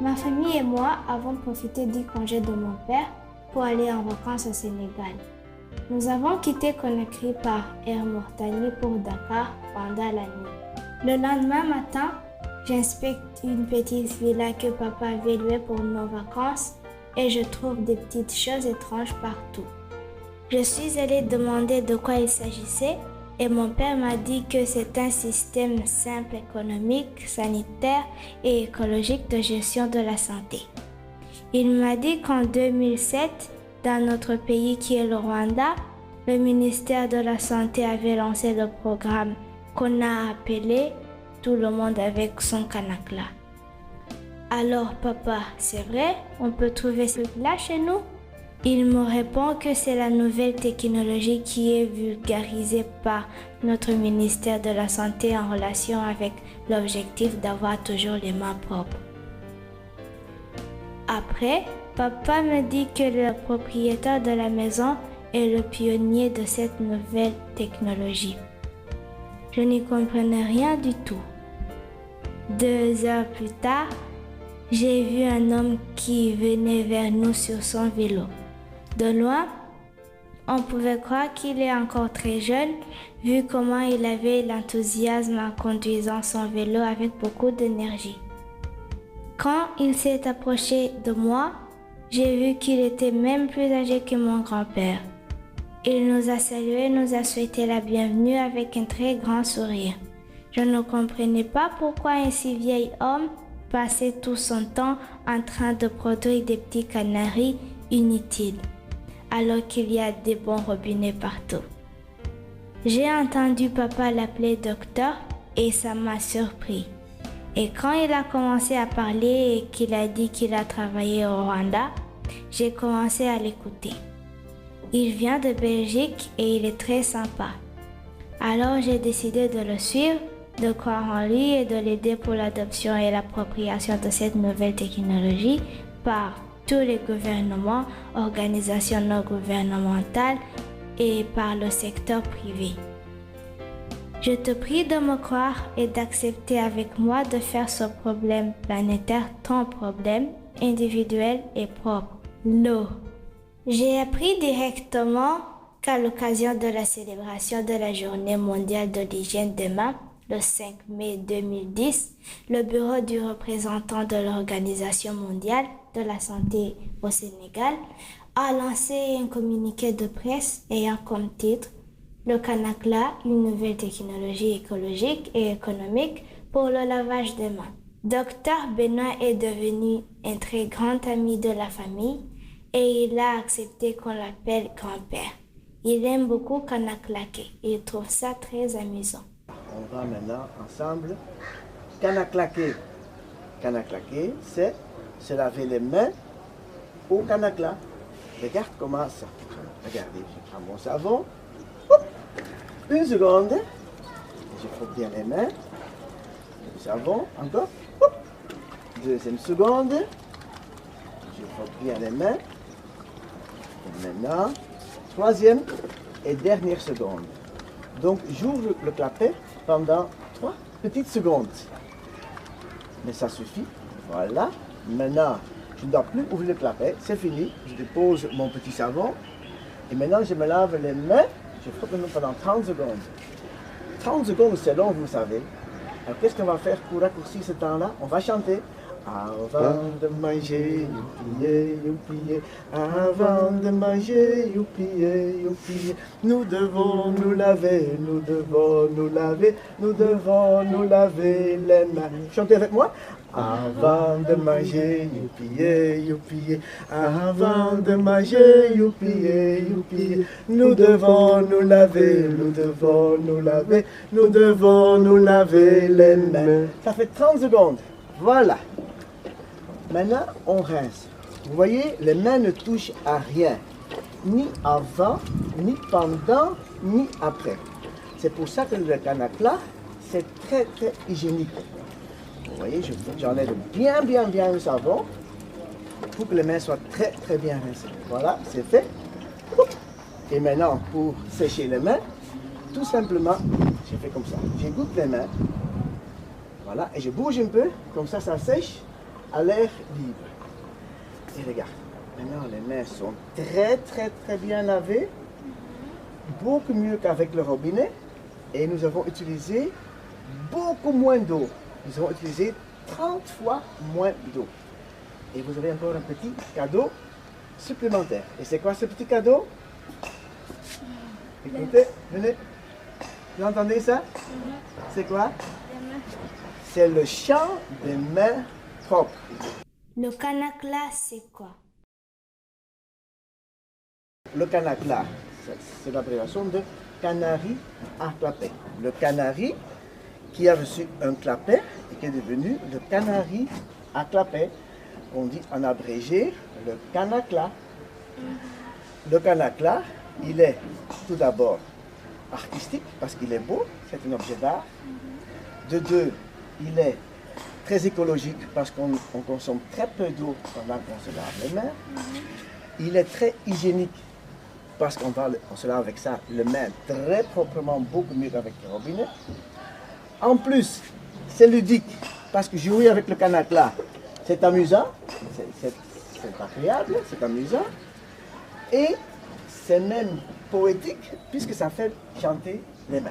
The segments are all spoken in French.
Ma famille et moi avons profité du congé de mon père pour aller en vacances au Sénégal. Nous avons quitté Conakry par Air Mortani pour Dakar pendant la nuit. Le lendemain matin, j'inspecte une petite villa que papa avait louée pour nos vacances et je trouve des petites choses étranges partout. Je suis allée demander de quoi il s'agissait et mon père m'a dit que c'est un système simple économique, sanitaire et écologique de gestion de la santé. Il m'a dit qu'en 2007, dans notre pays qui est le Rwanda, le ministère de la Santé avait lancé le programme qu'on a appelé « Tout le monde avec son Kanakla ». Alors papa, c'est vrai, on peut trouver ce truc-là chez nous? Il me répond que c'est la nouvelle technologie qui est vulgarisée par notre ministère de la Santé en relation avec l'objectif d'avoir toujours les mains propres. Après, papa me dit que le propriétaire de la maison est le pionnier de cette nouvelle technologie. Je n'y comprenais rien du tout. 2 heures plus tard, j'ai vu un homme qui venait vers nous sur son vélo. De loin, on pouvait croire qu'il est encore très jeune, vu comment il avait l'enthousiasme en conduisant son vélo avec beaucoup d'énergie. Quand il s'est approché de moi, j'ai vu qu'il était même plus âgé que mon grand-père. Il nous a salués, nous a souhaité la bienvenue avec un très grand sourire. Je ne comprenais pas pourquoi un si vieil homme passait tout son temps en train de produire des petits canaris inutiles, alors qu'il y a des bons robinets partout. J'ai entendu papa l'appeler docteur et ça m'a surpris. Et quand il a commencé à parler et qu'il a dit qu'il a travaillé au Rwanda, j'ai commencé à l'écouter. Il vient de Belgique et il est très sympa. Alors j'ai décidé de le suivre, de croire en lui et de l'aider pour l'adoption et l'appropriation de cette nouvelle technologie par tous les gouvernements, organisations non gouvernementales et par le secteur privé. Je te prie de me croire et d'accepter avec moi de faire ce problème planétaire ton problème individuel et propre, l'eau. J'ai appris directement qu'à l'occasion de la célébration de la Journée mondiale de l'hygiène des mains, le 5 mai 2010, le bureau du représentant de l'Organisation mondiale de la santé au Sénégal a lancé un communiqué de presse ayant comme titre « Le Kanakla, une nouvelle technologie écologique et économique pour le lavage des mains ». Dr Benoît est devenu un très grand ami de la famille et il a accepté qu'on l'appelle grand-père. Il aime beaucoup Kanaklaké et il trouve ça très amusant. On va maintenant ensemble Kanaklaké. Kanaklaké, c'est se laver les mains au Kanakla. Regarde comment ça fonctionne. Regardez, je prends mon savon. Hop, 1 seconde. Je frotte bien les mains. Le savon, encore. Hop, 2e seconde. Je frotte bien les mains. Et maintenant, 3e et dernière seconde. Donc, j'ouvre le clapet pendant 3 petites secondes. Mais ça suffit. Voilà. Maintenant, je ne dois plus ouvrir le clapet. C'est fini. Je dépose mon petit savon. Et maintenant, je me lave les mains. Je frotte les mains pendant 30 secondes. 30 secondes, c'est long, vous savez. Alors, qu'est-ce qu'on va faire pour raccourcir ce temps-là? On va chanter. Avant de manger, youpié, youpié. Avant de manger, youpié, youpié. Nous devons nous laver, nous devons nous laver, nous devons nous laver les mains. Chantez avec moi. Avant de manger, youpié, youpié. Avant de manger, youpié, youpié. Nous devons nous laver, nous devons nous laver, nous devons nous laver les mains. Ça fait 30 secondes. Voilà. Maintenant, on rince. Vous voyez, les mains ne touchent à rien. Ni avant, ni pendant, ni après. C'est pour ça que le Kanakla, c'est très hygiénique. Vous voyez, j'enlève bien le savon pour que les mains soient très bien rincées. Voilà, c'est fait. Et maintenant, pour sécher les mains, tout simplement, je fais comme ça. J'égoutte les mains. Voilà, et je bouge un peu, comme ça sèche. à l'air libre. Et regarde, maintenant les mains sont très bien lavées, beaucoup mieux qu'avec le robinet, et nous avons utilisé beaucoup moins d'eau. Nous avons utilisé 30 fois moins d'eau. Et vous avez encore un petit cadeau supplémentaire. Et c'est quoi ce petit cadeau? Écoutez, venez. Vous entendez ça? C'est quoi? C'est le chant des mains propres. Le kanakla, c'est quoi? Le kanakla, c'est l'abréviation de canari à clapet. Le canari qui a reçu un clapet et qui est devenu le canari à clapet. On dit en abrégé le kanakla. Le kanakla, il est tout d'abord artistique parce qu'il est beau, c'est un objet d'art. De deux, il est très écologique parce qu'on consomme très peu d'eau pendant qu'on se lave les mains. Il est très hygiénique parce qu'on se lave avec ça les mains très proprement, beaucoup mieux qu'avec le robinet. En plus, c'est ludique parce que jouer avec le kanakla, c'est amusant, c'est agréable, c'est amusant. Et c'est même poétique puisque ça fait chanter les mains.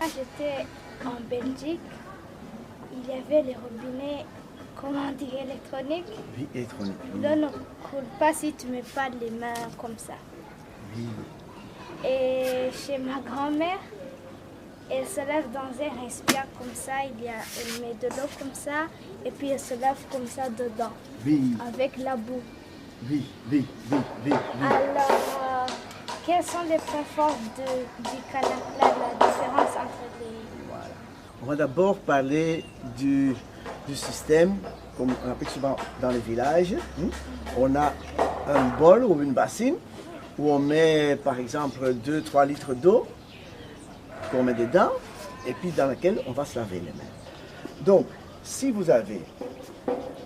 Quand j'étais en Belgique, il y avait les robinets, comment dire, électroniques. Oui, électronique. L'eau ne coule pas si tu ne mets pas les mains comme ça. Oui. Et chez ma grand-mère, elle se lève dans un respire comme ça, elle met de l'eau comme ça, et puis elle se lève comme ça dedans, Oui. avec la boue. Oui. Alors, quels sont les points forts du kanakla, la différence entre les... Voilà. On va d'abord parler du système, comme on appelle souvent dans les villages. On a un bol ou une bassine où on met par exemple 2-3 litres d'eau qu'on met dedans et puis dans laquelle on va se laver les mains. Donc, si vous avez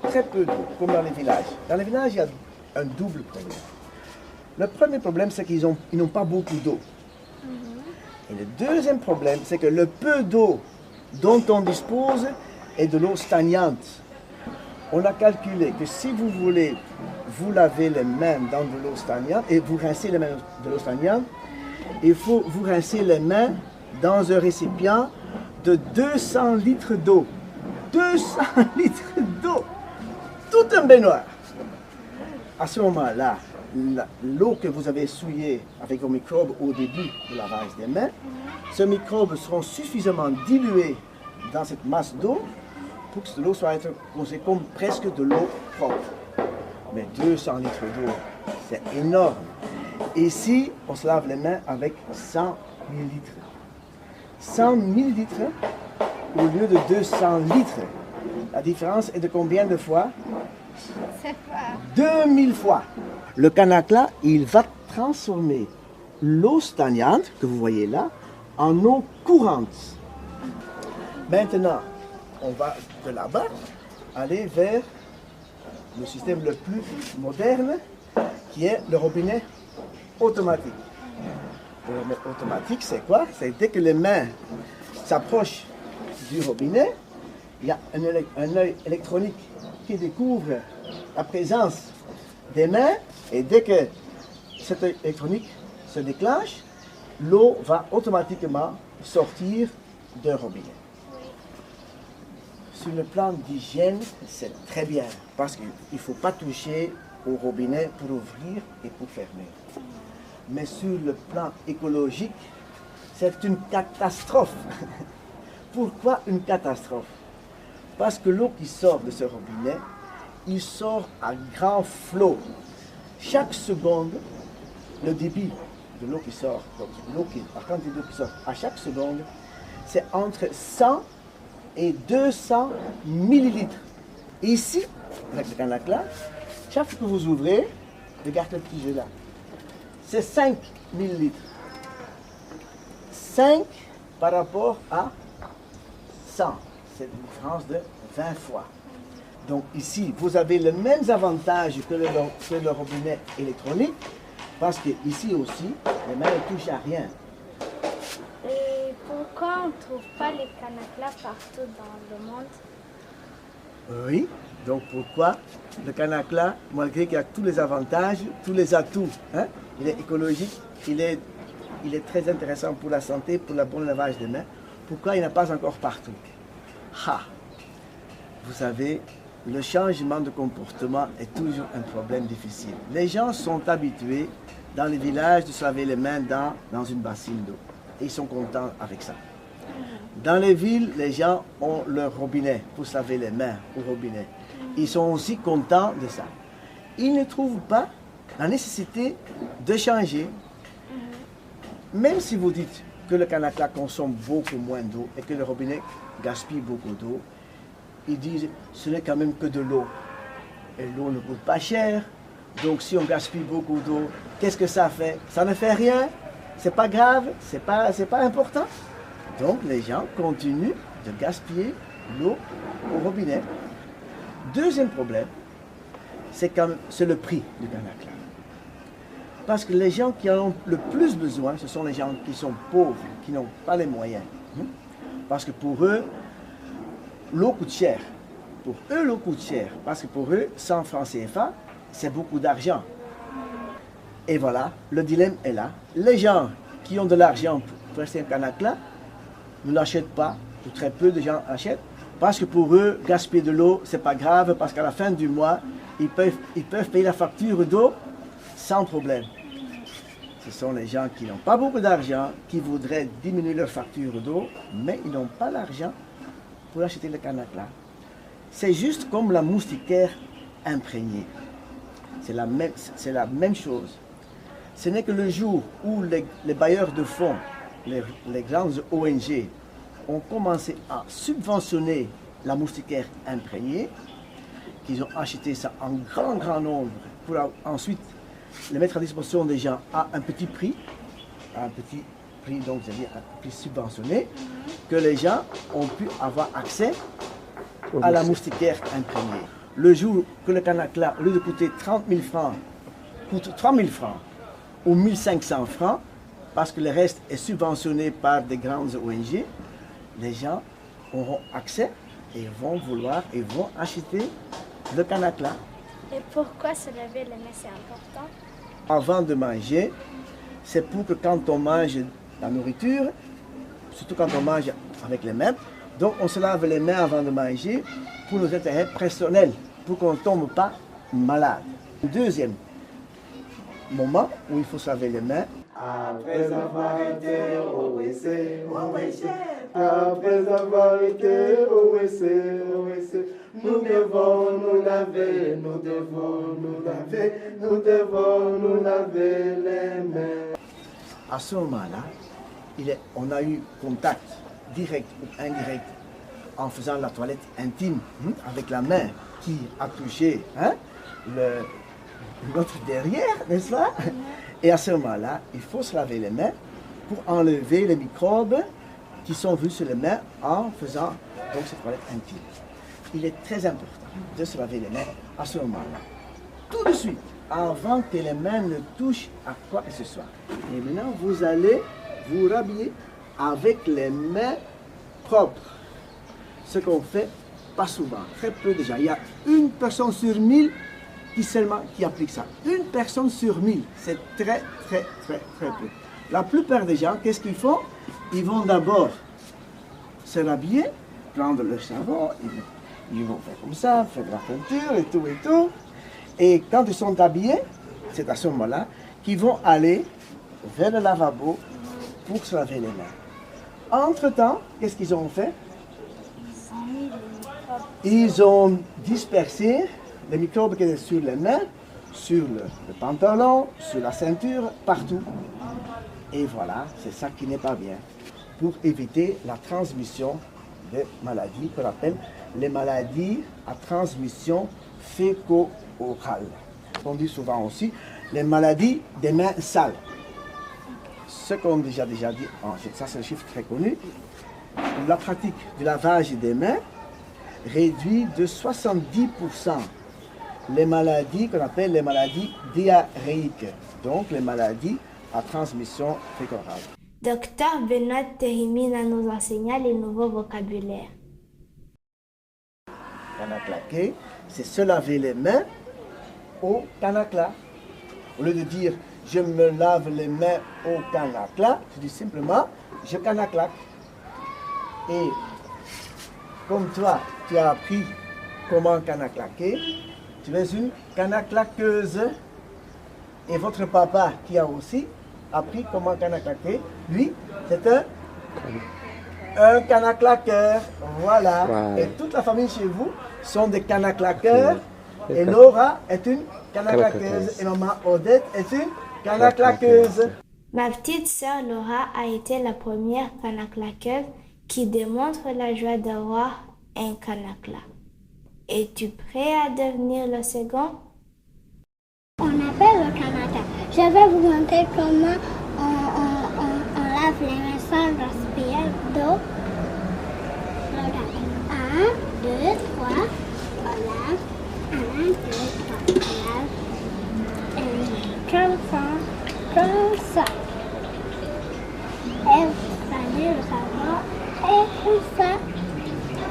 très peu d'eau, comme dans les villages, il y a un double problème. Le premier problème, c'est qu'ils n'ont pas beaucoup d'eau. Et le deuxième problème, c'est que le peu d'eau dont on dispose est de l'eau stagnante. On a calculé que si vous voulez vous laver les mains dans de l'eau stagnante et vous rincez les mains de l'eau stagnante, il faut vous rincer les mains dans un récipient de 200 litres d'eau. 200 litres d'eau! Tout un baignoire. À ce moment-là, l'eau que vous avez souillée avec vos microbes au début du lavage des mains, ces microbes seront suffisamment dilués dans cette masse d'eau pour que l'eau soit considérée comme presque de l'eau propre. Mais 200 litres d'eau, c'est énorme. Ici, on se lave les mains avec 100 millilitres. 100 millilitres au lieu de 200 litres. La différence est de combien de fois? 2000 fois. Le kanakla, il va transformer l'eau stagnante, que vous voyez là, en eau courante. Maintenant, on va de là-bas aller vers le système le plus moderne, qui est le robinet automatique. Le robinet automatique, c'est quoi? C'est dès que les mains s'approchent du robinet, il y a un œil électronique qui découvre la présence des mains, et dès que cet œil électronique se déclenche, l'eau va automatiquement sortir d'un robinet. Sur le plan d'hygiène, c'est très bien, parce qu'il ne faut pas toucher au robinet pour ouvrir et pour fermer. Mais sur le plan écologique, c'est une catastrophe. Pourquoi une catastrophe? Parce que l'eau qui sort de ce robinet, il sort à grand flot. Chaque seconde, le débit de l'eau qui sort, donc la quantité d'eau qui sort à chaque seconde, c'est entre 100 et 200 millilitres. Ici, avec le kanakla, chaque fois que vous ouvrez, regardez le petit jeu là, c'est 5 millilitres. 5 par rapport à 100. C'est une différence de 20 fois. Donc ici, vous avez les mêmes avantages que le robinet électronique, parce que ici aussi, les mains ne touchent à rien. Et pourquoi on ne trouve pas les kanaklas partout dans le monde? Oui, Donc pourquoi le Kanakla, malgré qu'il a tous les avantages, tous les atouts, hein, il est écologique, il est très intéressant pour la santé, pour le bon lavage des mains, pourquoi il n'est pas encore partout? Vous savez, le changement de comportement est toujours un problème difficile. Les gens sont habitués dans les villages de se laver les mains dans une bassine d'eau. Et ils sont contents avec ça. Dans les villes, les gens ont leur robinet pour se laver les mains au robinet. Ils sont aussi contents de ça. Ils ne trouvent pas la nécessité de changer. Même si vous dites que le Kanakla consomme beaucoup moins d'eau et que le robinet gaspille beaucoup d'eau, ils disent ce n'est quand même que de l'eau. Et l'eau ne coûte pas cher. Donc si on gaspille beaucoup d'eau, qu'est-ce que ça fait? Ça ne fait rien. C'est pas grave, c'est pas important. Donc les gens continuent de gaspiller l'eau au robinet. Deuxième problème, c'est le prix du Kanakla. Parce que les gens qui en ont le plus besoin, ce sont les gens qui sont pauvres, qui n'ont pas les moyens. Parce que pour eux, l'eau coûte cher. Pour eux, l'eau coûte cher. Parce que pour eux, 100 francs CFA, c'est beaucoup d'argent. Et voilà, le dilemme est là. Les gens qui ont de l'argent pour acheter un Kanakla ne l'achètent pas, ou très peu de gens achètent, parce que pour eux, gaspiller de l'eau, c'est pas grave, parce qu'à la fin du mois, ils peuvent payer la facture d'eau sans problème. Ce sont les gens qui n'ont pas beaucoup d'argent, qui voudraient diminuer leur facture d'eau, mais ils n'ont pas l'argent pour acheter le Kanakla. C'est juste comme la moustiquaire imprégnée. C'est la même chose. Ce n'est que le jour où les bailleurs de fonds, les grandes ONG, ont commencé à subventionner la moustiquaire imprégnée, qu'ils ont acheté ça en grand nombre pour ensuite les mettre à disposition des gens à un petit prix, donc c'est-à-dire un prix subventionné, que les gens ont pu avoir accès à la moustiquaire imprégnée. Le jour que le Kanakla, au lieu de coûter 30 000 francs, coûte 3 000 francs ou 1 500 francs, parce que le reste est subventionné par des grandes ONG, les gens auront accès et vont acheter le Kanakla. Et pourquoi se laver les mains, c'est important? Avant de manger, c'est pour que quand on mange la nourriture, surtout quand on mange avec les mains, donc on se lave les mains avant de manger pour nos intérêts personnels, pour qu'on ne tombe pas malade. Deuxième moment où il faut se laver les mains. Après avoir été au WC, après avoir été au WC, nous devons nous laver, nous devons nous laver les mains. À ce moment-là, on a eu contact direct ou indirect en faisant la toilette intime avec la main qui a touché notre derrière, n'est-ce pas? Et à ce moment-là, il faut se laver les mains pour enlever les microbes qui sont venus sur les mains en faisant donc cette toilette intime. Il est très important de se laver les mains à ce moment-là. Tout de suite, avant que les mains ne touchent à quoi que ce soit. Et maintenant, vous allez vous rhabiller avec les mains propres. Ce qu'on fait pas souvent, très peu déjà. Il y a une personne sur 1000 qui applique ça. Une personne sur 1000, c'est très peu. La plupart des gens, qu'est-ce qu'ils font? Ils vont d'abord se rhabiller, prendre le savon, ils vont faire comme ça, faire de la peinture et tout. Et quand ils sont habillés, c'est à ce moment-là qu'ils vont aller vers le lavabo pour se laver les mains. Entre-temps, qu'est-ce qu'ils ont fait? Ils ont dispersé les microbes qui étaient sur les mains, sur le pantalon, sur la ceinture, partout. Et voilà, c'est ça qui n'est pas bien. Pour éviter la transmission des maladies qu'on appelle les maladies à transmission féco-orale. On dit souvent aussi les maladies des mains sales. Ce qu'on a déjà dit, ça c'est un chiffre très connu, la pratique du lavage des mains réduit de 70% les maladies qu'on appelle les maladies diarrhéiques, donc les maladies à transmission féco-orale. Docteur Benoît Terimina nous enseigna les nouveaux vocabulaires. Kanakla, c'est se laver les mains au canacla. Au lieu de dire je me lave les mains au canacla, je dis simplement je canaclaque. Et comme toi, tu as appris comment canaclaquer, tu es une canaclaqueuse. Et votre papa qui a aussi appris comment canaclaquer, lui, c'est un canaclaqueur. Voilà. Wow. Et toute la famille chez vous sont des canaclaqueurs. Et Laura est une canaclaqueuse. Et maman Odette est une canaclaqueuse. Ma petite sœur Laura a été la première canaclaqueuse qui démontre la joie d'avoir un canacla. Es-tu prêt à devenir le second? On appelle le canacla. Je vais vous montrer comment on lave les mains sans gaspiller d'eau. Regardez. 1, 2, 3, on lave. 1, 2, 3, on lave. Et comme ça. Et vous prenez le savon et comme ça.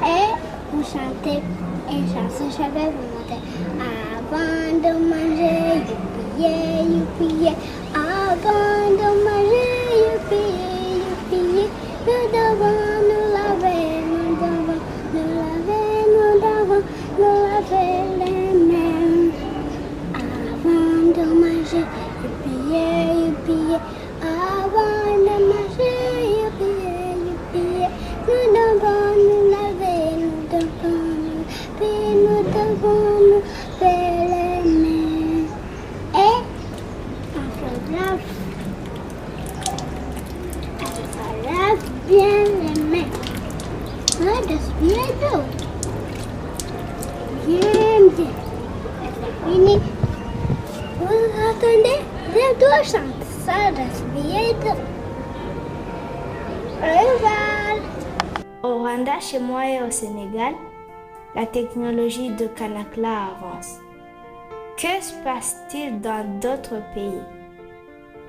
Et vous chantez une chanson. Je vais vous montrer. Avant de manger, youpi, avant de manger, youpi, nous devons nous laver, nous laver les mains. Avant de manger, youpi, avant de manger, youpi, nous devons nous laver, nous devons nous faire les mains. Et on se lave bien les mains. Bien d'eau. Bien. Et c'est fini. Vous entendez? Je dois chanter ça, bien d'eau. Au revoir. Au Rwanda, chez moi et au Sénégal, la technologie de canacla avance. Que se passe-t-il dans d'autres pays?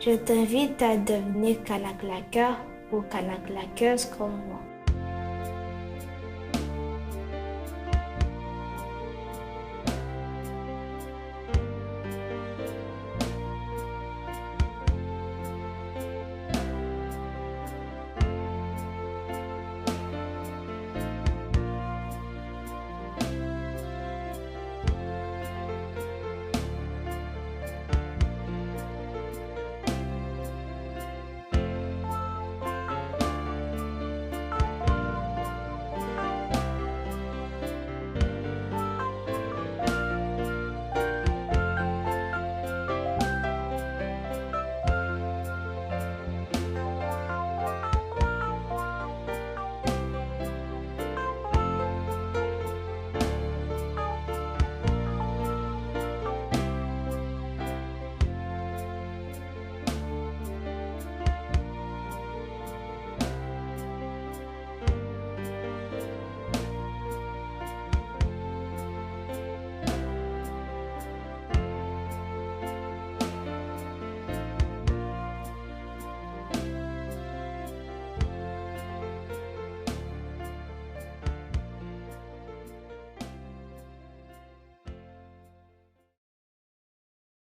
Je t'invite à devenir canaclaqueur ou canaclaqueuse comme moi.